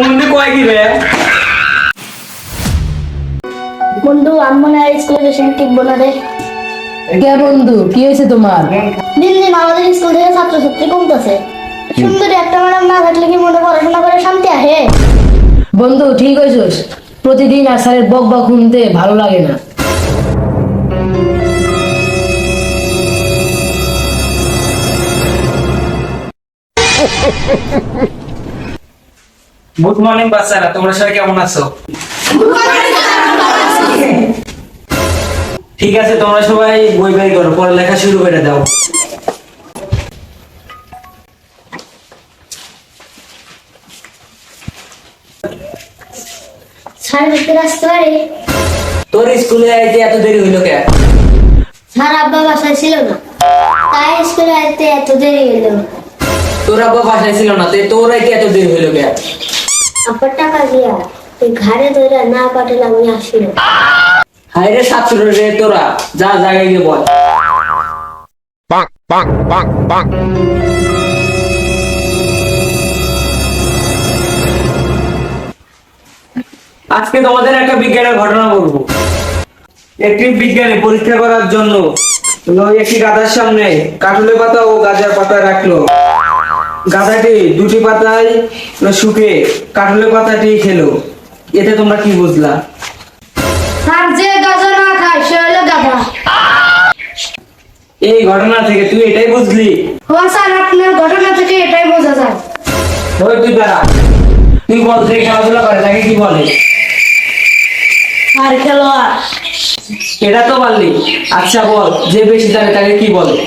মুন্ডি কয় কি রে? বন্ধু আমার স্কুলে বেশি টিকবো না রে। কে বন্ধু, কি হয়েছে তোমার? দিন দিন আমাদের স্কুল থেকে ছাত্রছাত্রী কমতেছে। সুন্দরী একটা ম্যাডাম না থাকলে কি মনে পড়াশোনা করে শান্তি আসে? বন্ধু ঠিক হয়েছিস, প্রতিদিন আর স্যারের বক বক শুনতে ভালো লাগে না। গুড মর্নিং বাচ্চারা, তোমরা সবাই কেমন আছো? ঠিক আছে, তোমরা সবাই বই বের করো, পড়ালেখা শুরু করে দাও। স্যার দেখতে আসতে পারে? তোর স্কুলে আইতে এত দেরি হইলো কে? স্যার আব্বা বাসায় ছিল না, তাই স্কুলে আসতে এত দেরি হলো। তোর আব্বা বাসায় ছিল না, তোর আইতে এত দেরি হইলো কে? আব্বার টাকা দিয়া তুই ঘাড়ে ধরে না পাঠালে আমি আসি না। হাই রে ছাত্র রে তোরা, যা জায়গায় গিয়ে বল। আজকে তোমাদের একটা বিজ্ঞানের ঘটনা বলবো। একটি বিজ্ঞানী পরীক্ষা করার জন্য একটি গাধার সামনে কাঁঠালের পাতা ও গাঁজার পাতা রাখলো। গাধাটি দুটি পাতায় শুকে কাঁঠালের পাতাটি খেলো। এতে তোমরা কি বুঝলা? স্যার যে গাজা না খায় সে হলো গাধা। এই ঘটনা থেকে তুই এটাই বুঝলি? হ্যাঁ স্যার, আপনার ঘটনা থেকে এটাই বোঝা যায়। ওই তুই দাঁড়া, তুই বল যে খেলাধুলা করে তাকে কি বলে? আর খেলোয়াড়। এটা তো পারলি। আচ্ছা বল, যে বেশি জানে তাকে কি বলে?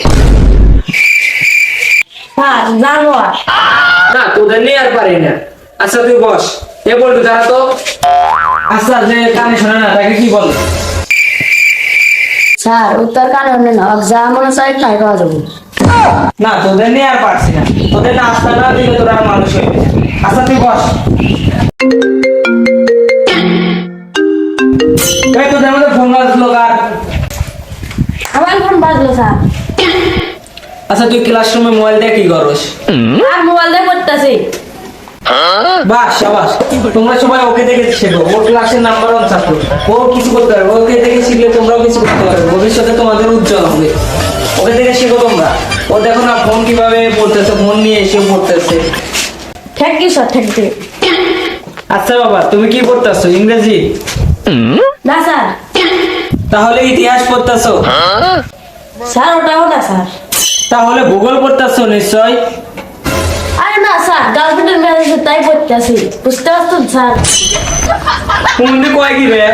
স্যার জানোয়ার। না, তোদের নিয়ে আর পারি না। আচ্ছা তুই বস। এ বলবি তারা তো। আচ্ছা, যে কানে শোনে না তাকে কি বলে? স্যার উত্তর কানে হলে না, যা মনে চাই তাই খাওয়া যাবো। না, তোদের নিয়ে আর পারছি না। তোদের নাস্তা না দিলে তোরা আর মানুষ হইবে না। আচ্ছা তুই বস। এই তোদের মধ্যে ফোন বাজলো কার? আমার ফোন বাজলো স্যার। আচ্ছা তুই ক্লাসরুমে মোবাইল দিয়ে কি করস? আর মোবাইল দিয়ে পড়তেছি। বাস সাবাস, তোমরা সবাই ওকে দেখে শেখো। ওর ক্লাসের নাম্বার 1 ছাত্র। ও কিছু করতে পারবে, ওকে দেখে শিখলে তোমরাও কিছু করতে পারবে। ভবিষ্যতে তোমাদের উজ্জ্বল হবে। ওকে দেখে শেখো তোমরা। ও দেখো না ফোন কিভাবে পড়তেছে, ফোন নিয়ে এসে পড়তেছে। Thank you sir, thank you. আচ্ছা বাবা, তুমি কি পড়তেছো? ইংরেজি? না স্যার। তাহলে ইতিহাস পড়তেছো? স্যার ওটাও না স্যার। তাহলে ভূগোল পড়তেছো নিশ্চয়? আরে না স্যার, গার্লফ্রেন্ডের ম্যারেজ তাই পড়তেছি। বুঝতে পারছেন স্যার? কোনটি কয় কি রে?